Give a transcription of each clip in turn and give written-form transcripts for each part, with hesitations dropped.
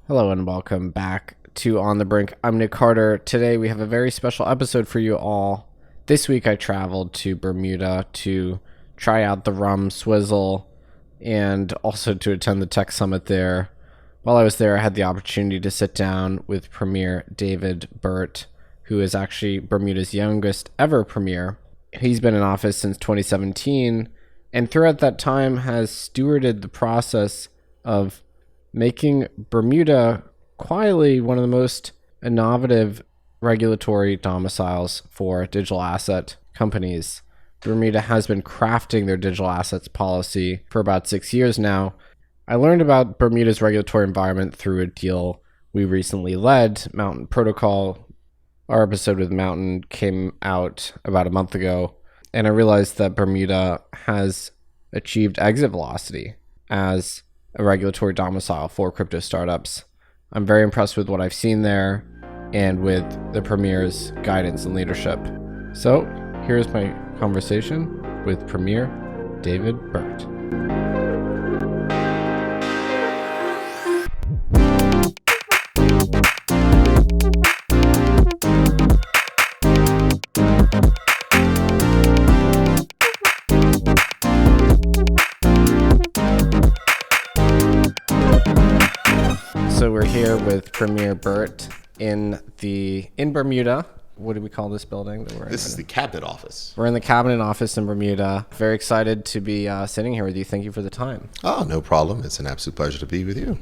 Hello and welcome back to On the Brink. I'm Nick Carter. Today we have a very special episode for you all. This week I traveled to Bermuda to try out the rum swizzle and also to attend the tech summit there. While I was there, I had the opportunity to sit down with Premier David Burt, who is actually Bermuda's youngest ever premier. He's been in office since 2017 and throughout that time has stewarded the process of making Bermuda quietly one of the most innovative regulatory domiciles for digital asset companies. Bermuda has been crafting their digital assets policy for about 6 years now. I learned about Bermuda's regulatory environment through a deal we recently led, Mountain Protocol. Our episode with Mountain came out about a month ago, and I realized that Bermuda has achieved exit velocity as a regulatory domicile for crypto startups. I'm very impressed with what I've seen there and with the Premier's guidance and leadership. So here's my conversation with Premier David Burt. So we're here with Premier Burt in Bermuda. What do we call this building that we're in? This is the cabinet office. We're in the cabinet office in Bermuda. Very excited to be sitting here with you. Thank you for the time. Oh, no problem. It's an absolute pleasure to be with you.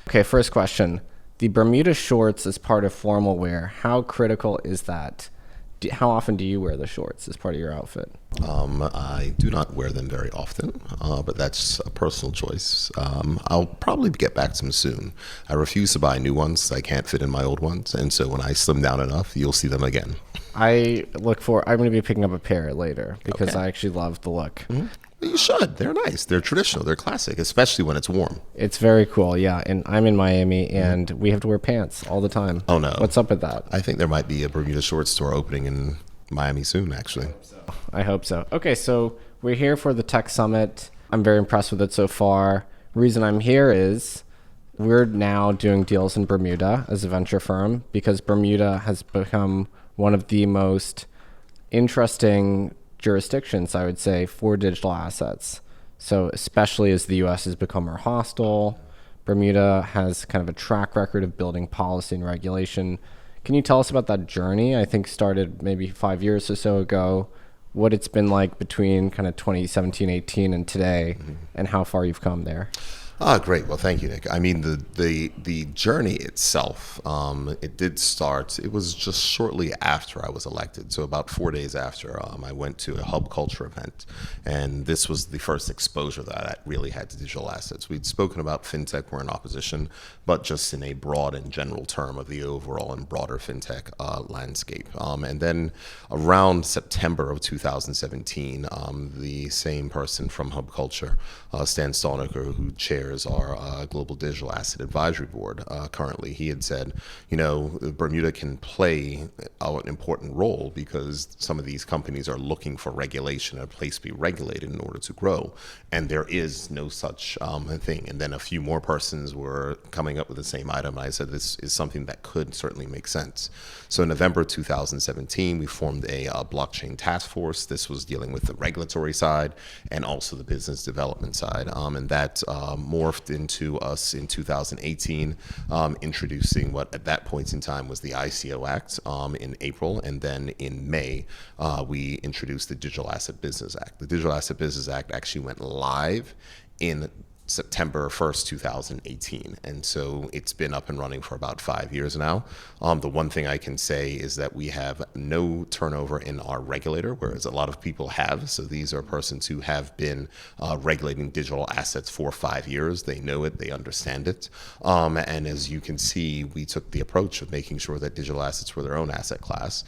Okay, first question. The Bermuda shorts as part of formal wear, how critical is that? How often do you wear the shorts as part of your outfit? I do not wear them very often, but that's a personal choice. I'll probably get back to them soon. I refuse to buy new ones. I can't fit in my old ones. And so when I slim down enough, you'll see them again. I'm going to be picking up a pair later because I actually love the look. Mm-hmm. You should. They're nice. They're traditional. They're classic, especially when it's warm. It's very cool, yeah. And I'm in Miami, and we have to wear pants all the time. Oh, no. What's up with that? I think there might be a Bermuda shorts store opening in Miami soon, actually. I hope so. Okay, so we're here for the tech summit. I'm very impressed with it so far. The reason I'm here is we're now doing deals in Bermuda as a venture firm because Bermuda has become one of the most interesting jurisdictions, I would say, for digital assets. So especially as the US has become more hostile, Bermuda has kind of a track record of building policy and regulation. Can you tell us about that journey? I think started maybe 5 years or so ago, what it's been like between kind of 2017, 18 and today, and how far you've come there. Great. Well, thank you, Nick. I mean, the journey itself, it did start, it was just shortly after I was elected. So about 4 days after, I went to a hub culture event. And this was the first exposure that I really had to digital assets. We'd spoken about fintech, we're in opposition, but just in a broad and general term of the overall and broader fintech landscape. And then around September of 2017, the same person from Hub Culture, Stan Stalnaker, who chairs our Global Digital Asset Advisory Board currently, he had said, Bermuda can play an important role because some of these companies are looking for regulation, a place to be regulated in order to grow. And there is no such thing. And then a few more persons were coming up with the same item. And I said, this is something that could certainly make sense. So in November 2017, we formed a blockchain task force. This was dealing with the regulatory side and also the business development side. And that morphed into us in 2018, introducing what at that point in time was the ICO Act in April. And then in May, we introduced the Digital Asset Business Act. The Digital Asset Business Act actually went live in September 1st, 2018. And so it's been up and running for about 5 years now. The one thing I can say is that we have no turnover in our regulator, whereas a lot of people have. So these are persons who have been regulating digital assets for 5 years. They know it, they understand it. And as you can see, we took the approach of making sure that digital assets were their own asset class,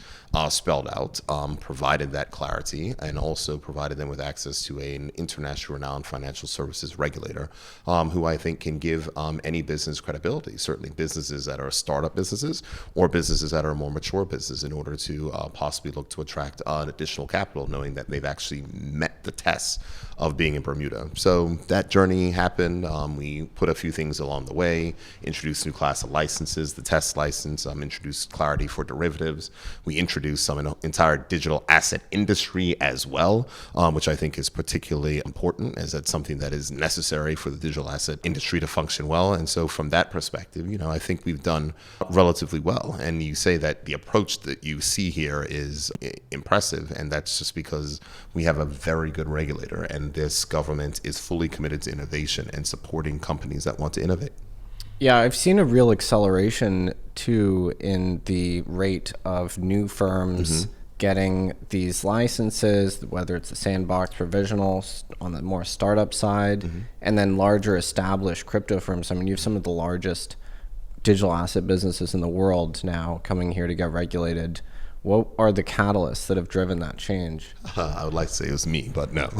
spelled out, provided that clarity, and also provided them with access to an international renowned financial services regulator who I think can give any business credibility, certainly businesses that are startup businesses or businesses that are more mature business, in order to possibly look to attract additional capital, knowing that they've actually met the tests of being in Bermuda. So that journey happened. We put a few things along the way, introduced a new class of licenses, the test license, introduced clarity for derivatives. We introduced some entire digital asset industry as well, which I think is particularly important, as that's something that is necessary for the digital asset industry to function well. And so from that perspective, I think we've done relatively well. And you say that the approach that you see here is impressive, and that's just because we have a very good regulator, and this government is fully committed to innovation and supporting companies that want to innovate. Yeah, I've seen a real acceleration too in the rate of new firms getting these licenses, whether it's the sandbox provisional on the more startup side, and then larger established crypto firms. I mean, you have some of the largest digital asset businesses in the world now coming here to get regulated. What are the catalysts that have driven that change? I would like to say it was me, but no,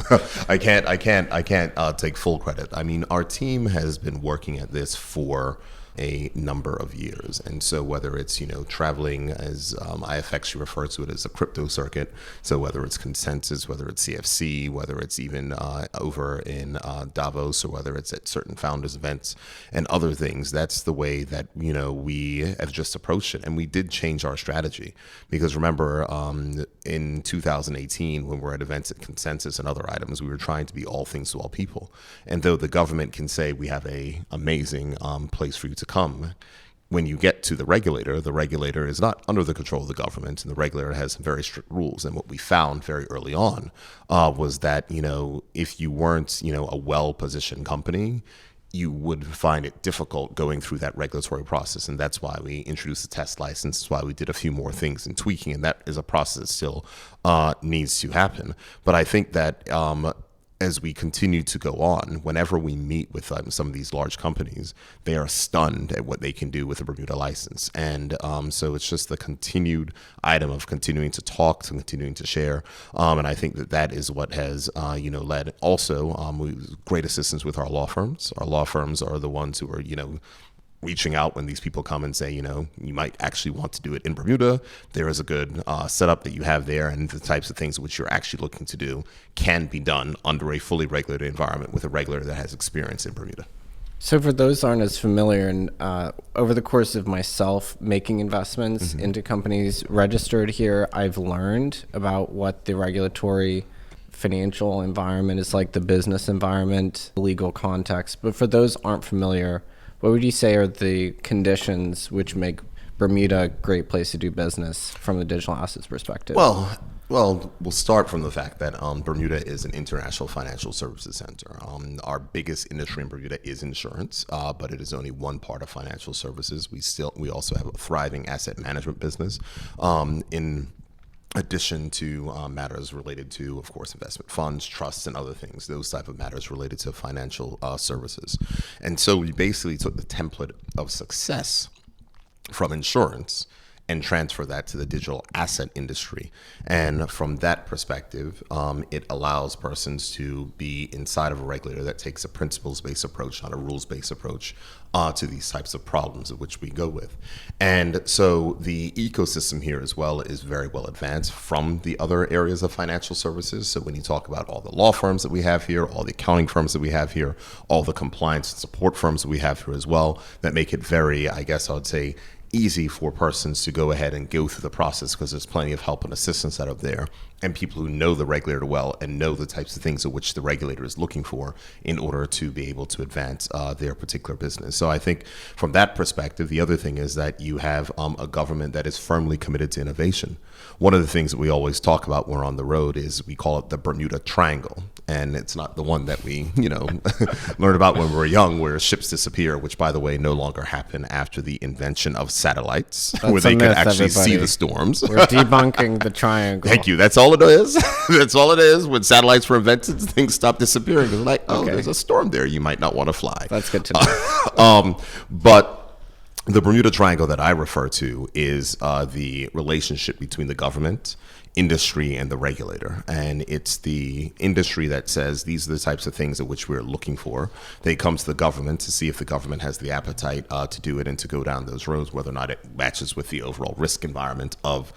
I can't take full credit. I mean, our team has been working at this for a number of years. And so whether it's, traveling, as IFX refers to it as a crypto circuit, so whether it's Consensus, whether it's CFC, whether it's even over in Davos, or whether it's at certain founders events and other things, that's the way that, we have just approached it. And we did change our strategy, because remember, in 2018, when we're at events at Consensus and other items, we were trying to be all things to all people. And though the government can say we have a amazing place for you to come, when you get to the regulator is not under the control of the government, and the regulator has some very strict rules. And what we found very early on was that, if you weren't, a well-positioned company, you would find it difficult going through that regulatory process. And that's why we introduced the test license. That's why we did a few more things in tweaking. And that is a process that still needs to happen. But I think that as we continue to go on, whenever we meet with some of these large companies, they are stunned at what they can do with a Bermuda license. And so it's just the continued item of continuing to talk, to continuing to share. And I think that is what has, led also great assistance with our law firms. Our law firms are the ones who are, reaching out when these people come and say, you might actually want to do it in Bermuda. There is a good setup that you have there, and the types of things which you're actually looking to do can be done under a fully regulated environment with a regulator that has experience in Bermuda. So for those aren't as familiar, and over the course of myself making investments into companies registered here, I've learned about what the regulatory financial environment is like, the business environment, the legal context. But for those aren't familiar, what would you say are the conditions which make Bermuda a great place to do business from the digital assets perspective? Well, we'll start from the fact that Bermuda is an international financial services center. Our biggest industry in Bermuda is insurance, but it is only one part of financial services. We also have a thriving asset management business. In addition to matters related to, of course, investment funds, trusts, and other things, those type of matters related to financial services. And so we basically took the template of success from insurance and transfer that to the digital asset industry. And from that perspective, it allows persons to be inside of a regulator that takes a principles-based approach, not a rules-based approach, to these types of problems of which we go with. And so the ecosystem here as well is very well advanced from the other areas of financial services. So when you talk about all the law firms that we have here, all the accounting firms that we have here, all the compliance and support firms that we have here as well, that make it very, I guess I would say, easy for persons to go ahead and go through the process, because there's plenty of help and assistance out of there, and people who know the regulator well and know the types of things of which the regulator is looking for in order to be able to advance their particular business. So I think from that perspective, the other thing is that you have a government that is firmly committed to innovation. One of the things that we always talk about when we're on the road is we call it the Bermuda Triangle. And it's not the one that we, learned about when we were young, where ships disappear, which, by the way, no longer happen after the invention of satellites, where they can actually see the storms. We're debunking the triangle. Thank you. That's all it is. That's all it is. When satellites were invented, things stopped disappearing. It's like, there's a storm there. You might not want to fly. That's good to know. But the Bermuda Triangle that I refer to is the relationship between the government, industry and the regulator. And it's the industry that says these are the types of things at which we're looking for. They come to the government to see if the government has the appetite to do it and to go down those roads, whether or not it matches with the overall risk environment of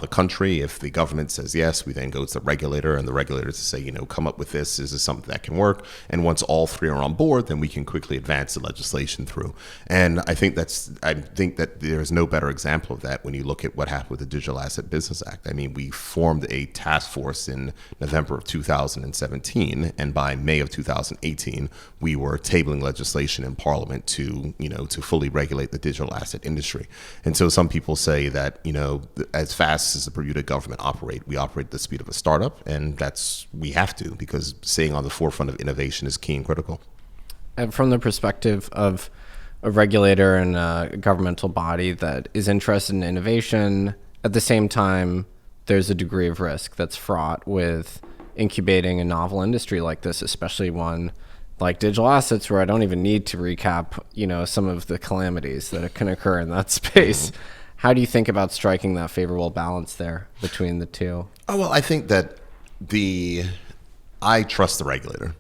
the country. If the government says yes, we then go to the regulator, and the regulator to say, come up with this. Is this something that can work? And once all three are on board, then we can quickly advance the legislation through. And I think that there's no better example of that when you look at what happened with the Digital Asset Business Act. I mean, we formed a task force in November of 2017, and by May of 2018, we were tabling legislation in Parliament to fully regulate the digital asset industry. And so some people say that, as fast as the Bermuda government we operate at the speed of a startup, and we have to, because staying on the forefront of innovation is key and critical. And from the perspective of a regulator and a governmental body that is interested in innovation, at the same time, there's a degree of risk that's fraught with incubating a novel industry like this, especially one like digital assets, where I don't even need to recap, some of the calamities that can occur in that space. Mm-hmm. How do you think about striking that favorable balance there between the two? Oh, well, I think that I trust the regulator.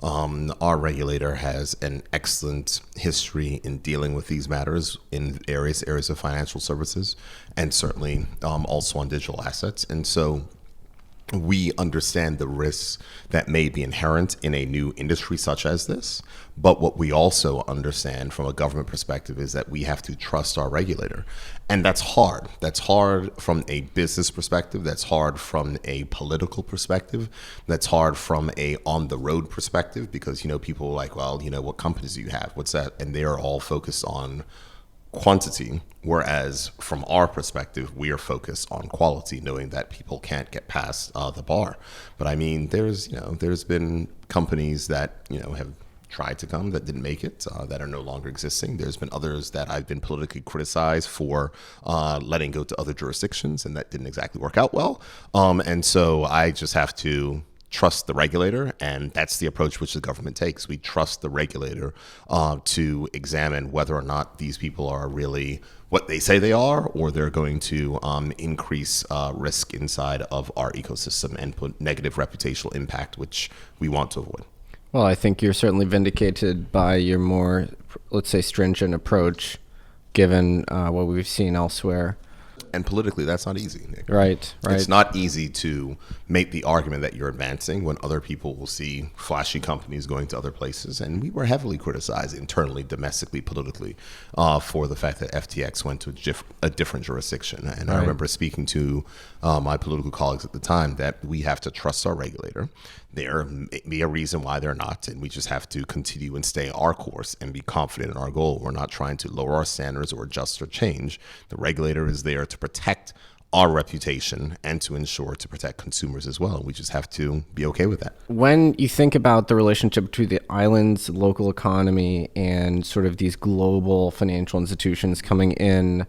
Our regulator has an excellent history in dealing with these matters in various areas of financial services, and certainly also on digital assets. And so we understand the risks that may be inherent in a new industry such as this. But what we also understand from a government perspective is that we have to trust our regulator. And that's hard. That's hard from a business perspective. That's hard from a political perspective. That's hard from a on the road perspective, because, people are like, well, what companies do you have? What's that? And they are all focused on quantity, whereas from our perspective, we are focused on quality, knowing that people can't get past the bar. But I mean, there's been companies that, have tried to come that didn't make it, that are no longer existing. There's been others that I've been politically criticized for letting go to other jurisdictions, and that didn't exactly work out well. And so I just have to trust the regulator, and that's the approach which the government takes. We trust the regulator to examine whether or not these people are really what they say they are, or they're going to increase risk inside of our ecosystem and put negative reputational impact, which we want to avoid. Well, I think you're certainly vindicated by your more, let's say, stringent approach, given what we've seen elsewhere. And politically, that's not easy, Nick. Right. It's not easy to make the argument that you're advancing when other people will see flashy companies going to other places. And we were heavily criticized internally, domestically, politically, for the fact that FTX went to a different jurisdiction. And I remember speaking to my political colleagues at the time that we have to trust our regulator. There may be a reason why they're not, and we just have to continue and stay our course and be confident in our goal. We're not trying to lower our standards or adjust or change. The regulator is there to protect our reputation and to ensure to protect consumers as well. We just have to be okay with that. When you think about the relationship between the island's local economy and sort of these global financial institutions coming in,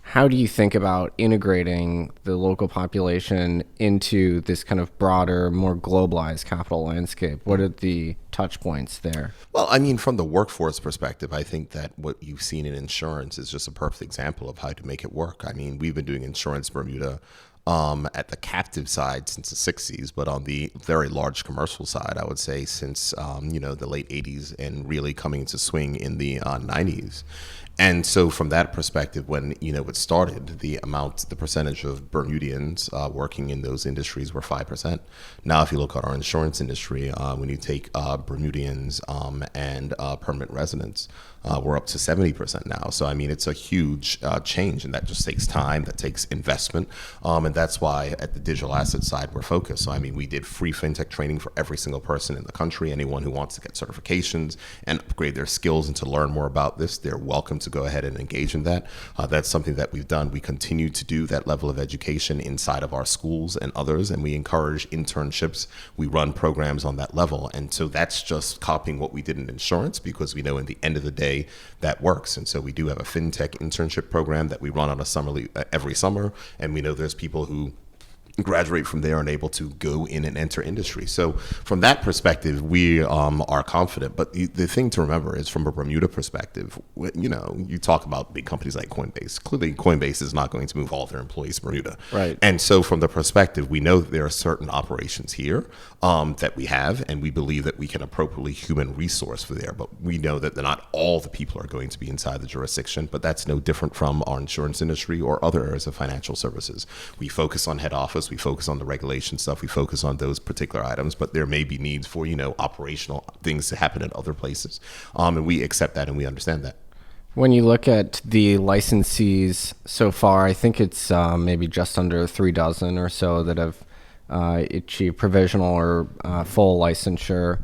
how do you think about integrating the local population into this kind of broader, more globalized capital landscape? What are the touch points there? Well, I mean, from the workforce perspective, I think that what you've seen in insurance is just a perfect example of how to make it work. I mean, we've been doing insurance Bermuda at the captive side since the 60s, but on the very large commercial side, I would say since, the late 80s and really coming into swing in the 90s. And so from that perspective, when, it started, the percentage of Bermudians working in those industries were 5%. Now, if you look at our insurance industry, when you take Bermudians and permanent residents, we're up to 70% now. So, I mean, it's a huge change, and that just takes time, that takes investment. And that's why at the digital asset side, we're focused. So, I mean, we did free fintech training for every single person in the country. Anyone who wants to get certifications and upgrade their skills and to learn more about this, they're welcome to go ahead and engage in that. That's something that we've done. We continue to do that level of education inside of our schools and others, and we encourage internships. We run programs on that level. And so that's just copying what we did in insurance, because we know in the end of the day that works. And so we do have a fintech internship program that we run on every summer, and we know there's people who graduate from there and able to go in and enter industry. So from that perspective, we are confident. But the thing to remember is from a Bermuda perspective, you talk about big companies like Coinbase. Clearly, Coinbase is not going to move all of their employees to Bermuda. Right. And so from the perspective, we know that there are certain operations here that we have, and we believe that we can appropriately human resource for there. But we know that not all the people are going to be inside the jurisdiction, but that's no different from our insurance industry or other areas of financial services. We focus on head office. We focus on the regulation stuff. We focus on those particular items, but there may be needs for, operational things to happen in other places. And we accept that and we understand that. When you look at the licensees so far, I think it's maybe just under 3 dozen or so that have achieved provisional or full licensure.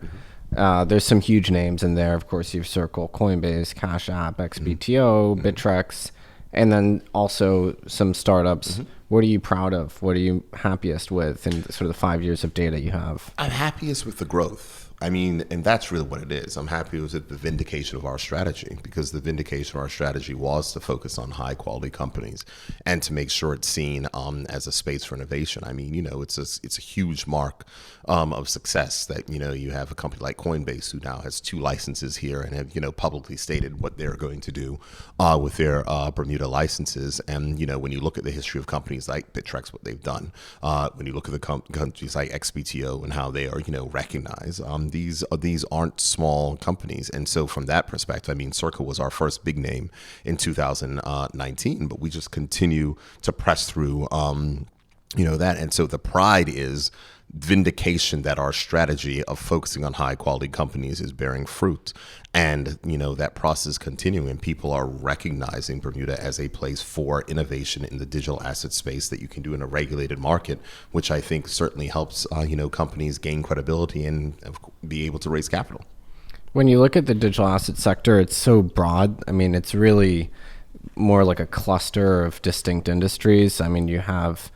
There's some huge names in there. Of course, you've Circle, Coinbase, Cash App, XBTO, Bittrex, and then also some startups. What are you proud of? What are you happiest with in sort of the 5 years of data you have? I'm happiest with the growth. I mean, and that's really what it is. I'm happy with the vindication of our strategy, because the vindication of our strategy was to focus on high quality companies and to make sure it's seen as a space for innovation. I mean, it's a huge mark of success that, you have a company like Coinbase who now has 2 licenses here and have, publicly stated what they're going to do with their Bermuda licenses. And, when you look at the history of companies like Bittrex, what they've done, when you look at the countries like XBTO and how they are, recognized, these aren't small companies. And so from that perspective, I mean, Circle was our first big name in 2019, but we just continue to press through, that. And so the pride is vindication that our strategy of focusing on high quality companies is bearing fruit. And, that process is continuing, and people are recognizing Bermuda as a place for innovation in the digital asset space that you can do in a regulated market, which I think certainly helps, companies gain credibility and be able to raise capital. When you look at the digital asset sector, it's so broad. I mean, it's really more like a cluster of distinct industries. I mean, you have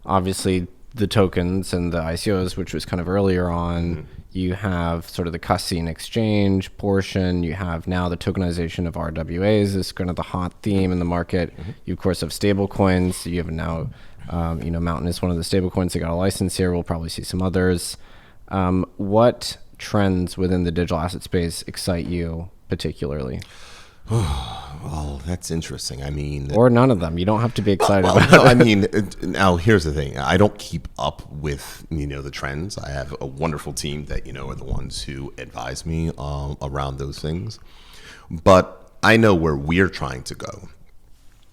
obviously the tokens and the ICOs, which was kind of earlier on. You have sort of the custody and exchange portion. You have now the tokenization of RWAs is kind of the hot theme in the market. You, of course, have stable coins. You have now, Mountain is one of the stable coins that got a license here. We'll probably see some others. What trends within the digital asset space excite you particularly? Well, that's interesting. I mean, or none of them. You don't have to be excited about no, it. I mean, now here's the thing. I don't keep up with, the trends. I have a wonderful team that, are the ones who advise me around those things. But I know where we're trying to go.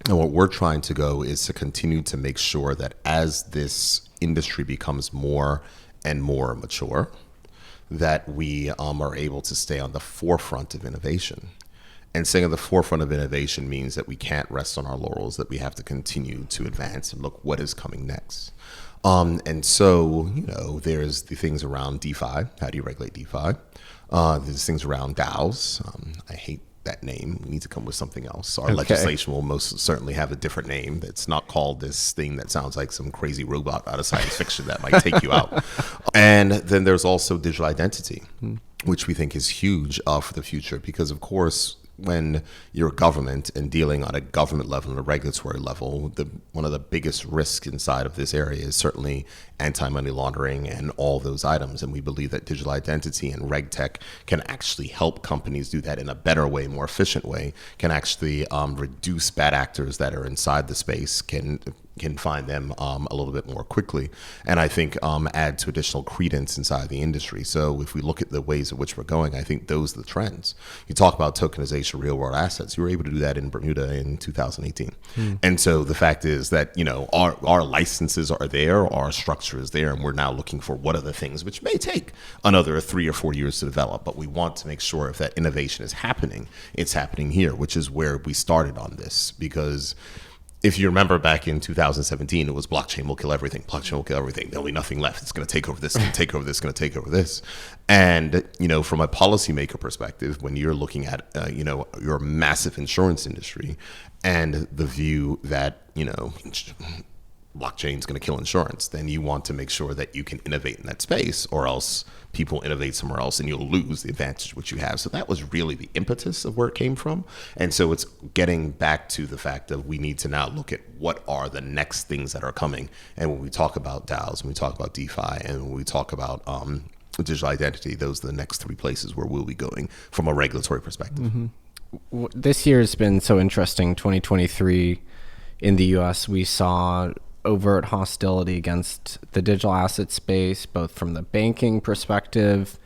And what we're trying to go is to continue to make sure that as this industry becomes more and more mature, that we are able to stay on the forefront of innovation. And staying at the forefront of innovation means that we can't rest on our laurels, that we have to continue to advance and look what is coming next. And so, there's the things around DeFi. How do you regulate DeFi? There's things around DAOs. I hate that name. We need to come with something else. Our legislation will most certainly have a different name that's not called this thing that sounds like some crazy robot out of science fiction that might take you out. And then there's also digital identity, which we think is huge for the future, because, of course, when you're a government and dealing on a government level and a regulatory level, one of the biggest risks inside of this area is certainly anti-money laundering and all those items. And we believe that digital identity and reg tech can actually help companies do that in a better way, more efficient way, can actually reduce bad actors that are inside the space, can find them a little bit more quickly, and I think add to additional credence inside the industry. So if we look at the ways in which we're going, I think those are the trends. You talk about tokenization of real world assets. You were able to do that in Bermuda in 2018. And so the fact is that, our licenses are there, our structure is there, and we're now looking for what are the things which may take another 3 or 4 years to develop. But we want to make sure if that innovation is happening, it's happening here, which is where we started on this. Because if you remember back in 2017, it was blockchain will kill everything. Blockchain will kill everything. There'll be nothing left. It's going to take over this, going to take over this, going to take over this. And, from a policymaker perspective, when you're looking at, your massive insurance industry and the view that, blockchain is going to kill insurance, then you want to make sure that you can innovate in that space, or else people innovate somewhere else and you'll lose the advantage which you have. So that was really the impetus of where it came from. And so it's getting back to the fact of we need to now look at what are the next things that are coming. And when we talk about DAOs, when we talk about DeFi, and when we talk about digital identity, those are the next three places where we'll be going from a regulatory perspective. Mm-hmm. This year has been so interesting. 2023 in the US, we saw overt hostility against the digital asset space, both from the banking perspective,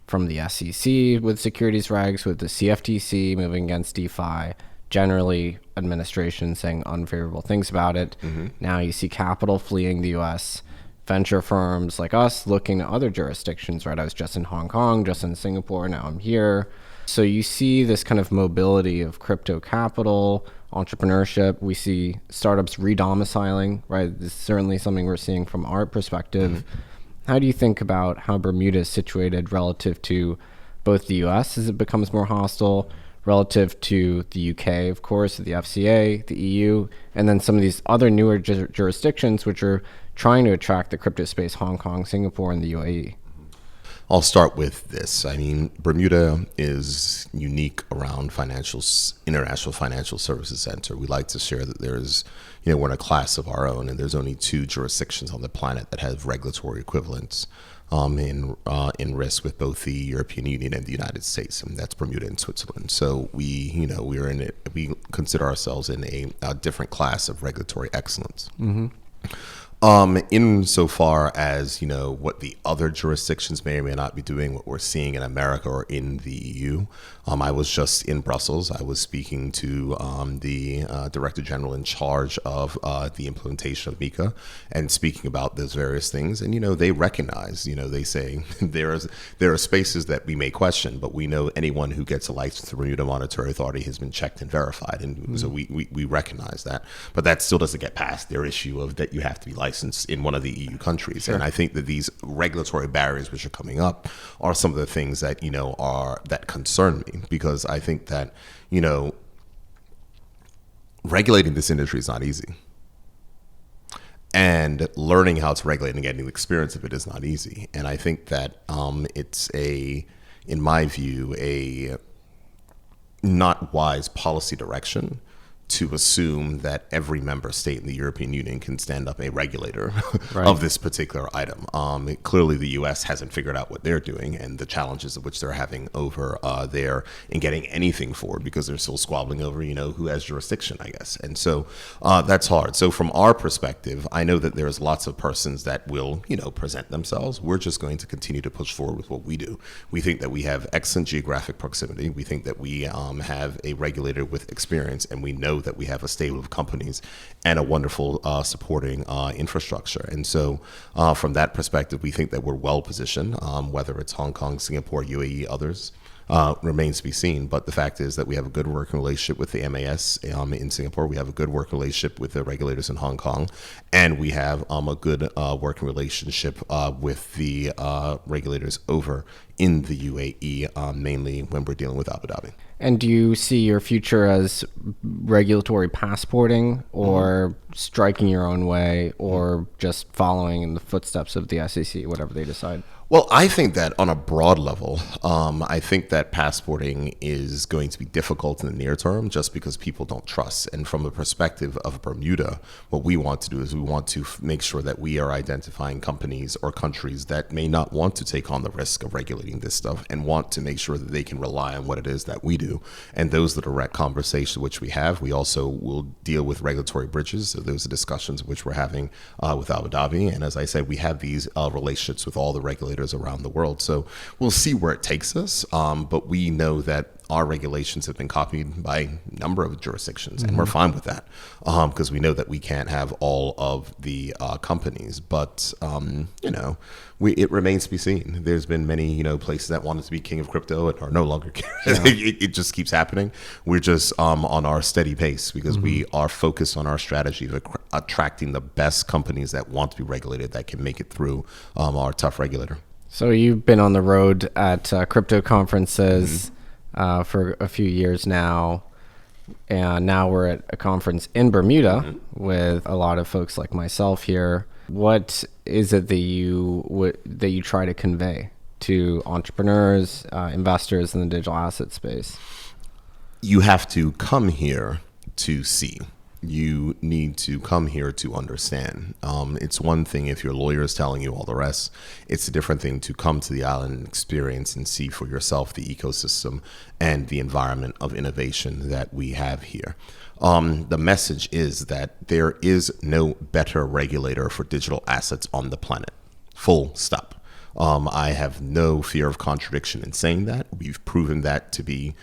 from the SEC with securities regs, with the CFTC moving against DeFi, generally administration saying unfavorable things about it. Mm-hmm. Now you see capital fleeing the US, venture firms like us looking at other jurisdictions, right? I was just in Hong Kong, just in Singapore, now I'm here. So you see this kind of mobility of crypto capital, entrepreneurship. We see startups re-domiciling, right? This is certainly something we're seeing from our perspective. Mm-hmm. How do you think about how Bermuda is situated relative to both the US as it becomes more hostile, relative to the UK, of course, the FCA, the EU, and then some of these other newer jurisdictions which are trying to attract the crypto space, Hong Kong, Singapore, and the UAE? I'll start with this. I mean, Bermuda is unique around international financial services center. We like to share that there's, we're in a class of our own, and there's only 2 jurisdictions on the planet that have regulatory equivalents in risk with both the European Union and the United States, and that's Bermuda and Switzerland. So we consider ourselves in a different class of regulatory excellence. Mm-hmm. Insofar as, what the other jurisdictions may or may not be doing, what we're seeing in America or in the EU. I was just in Brussels. I was speaking to the Director General in charge of the implementation of MiCA and speaking about those various things. And, they recognize, they say there are spaces that we may question, but we know anyone who gets a license through Bermuda Monetary Authority has been checked and verified. And so we recognize that. But that still doesn't get past their issue of that you have to be licensed in one of the EU countries. Sure. And I think that these regulatory barriers which are coming up are some of the things that, that concern me, because I think that, regulating this industry is not easy. And learning how to regulate and getting the experience of it is not easy. And I think that it's in my view, a not wise policy direction to assume that every member state in the European Union can stand up a regulator right. of this particular item. Clearly, the U.S. hasn't figured out what they're doing and the challenges of which they're having over there in getting anything forward, because they're still squabbling over, who has jurisdiction, I guess. And so that's hard. So from our perspective, I know that there's lots of persons that will, present themselves. We're just going to continue to push forward with what we do. We think that we have excellent geographic proximity. We think that we have a regulator with experience, and we know that we have a stable of companies and a wonderful supporting infrastructure. And so from that perspective, we think that we're well positioned, whether it's Hong Kong, Singapore, UAE, others. Remains to be seen. But the fact is that we have a good working relationship with the MAS in Singapore. We have a good working relationship with the regulators in Hong Kong. And we have a good working relationship with the regulators over in the UAE, mainly when we're dealing with Abu Dhabi. And do you see your future as regulatory passporting, or striking your own way, or just following in the footsteps of the SEC, whatever they decide? Well, I think that on a broad level, I think that passporting is going to be difficult in the near term just because people don't trust. And from the perspective of Bermuda, what we want to do is we want to make sure that we are identifying companies or countries that may not want to take on the risk of regulating this stuff and want to make sure that they can rely on what it is that we do. And those are the direct conversations which we have. We also will deal with regulatory bridges. So those are discussions which we're having with Abu Dhabi. And as I said, we have these relationships with all the regulators around the world. So we'll see where it takes us. But we know that our regulations have been copied by a number of jurisdictions, and we're fine with that because we know that we can't have all of the companies. But, it remains to be seen. There's been many, places that wanted to be king of crypto and are no longer king. Yeah. It just keeps happening. We're just on our steady pace because we are focused on our strategy of attracting the best companies that want to be regulated that can make it through our tough regulator. So you've been on the road at crypto conferences for a few years now. And now we're at a conference in Bermuda with a lot of folks like myself here. What is it that you try to convey to entrepreneurs, investors in the digital asset space? You have to come here to see. You need to come here to understand. It's one thing if your lawyer is telling you all the rest. It's a different thing to come to the island and experience and see for yourself the ecosystem and the environment of innovation that we have here. The message is that there is no better regulator for digital assets on the planet. Full stop. I have no fear of contradiction in saying that. We've proven that to be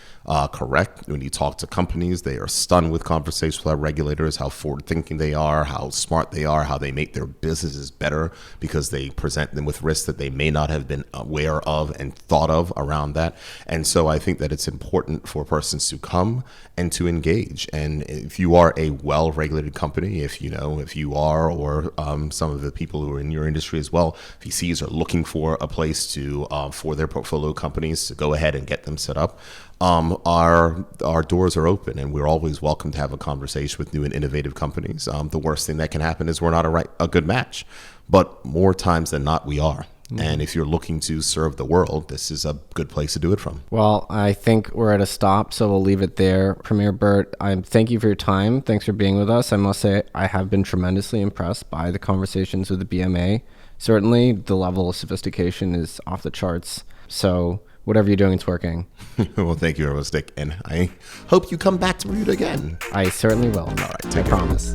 correct. When you talk to companies, they are stunned with conversations with our regulators, how forward-thinking they are, how smart they are, how they make their businesses better because they present them with risks that they may not have been aware of and thought of around that. And so I think that it's important for persons to come and to engage. And if you are a well-regulated company, if you are, or some of the people who are in your industry as well, VCs are looking for a place to for their portfolio companies to go ahead and get them set up. Our doors are open, and we're always welcome to have a conversation with new and innovative companies. The worst thing that can happen is we're not a good match, but more times than not, we are. And if you're looking to serve the world, this is a good place to do it from. Well, I think we're at a stop, so we'll leave it there. Premier Burt, thank you for your time. Thanks for being with us. I must say I have been tremendously impressed by the conversations with the BMA. Certainly, the level of sophistication is off the charts. So whatever you're doing, it's working. Well, thank you, Stick, and I hope you come back to Bermuda again. I certainly will. All right, I promise.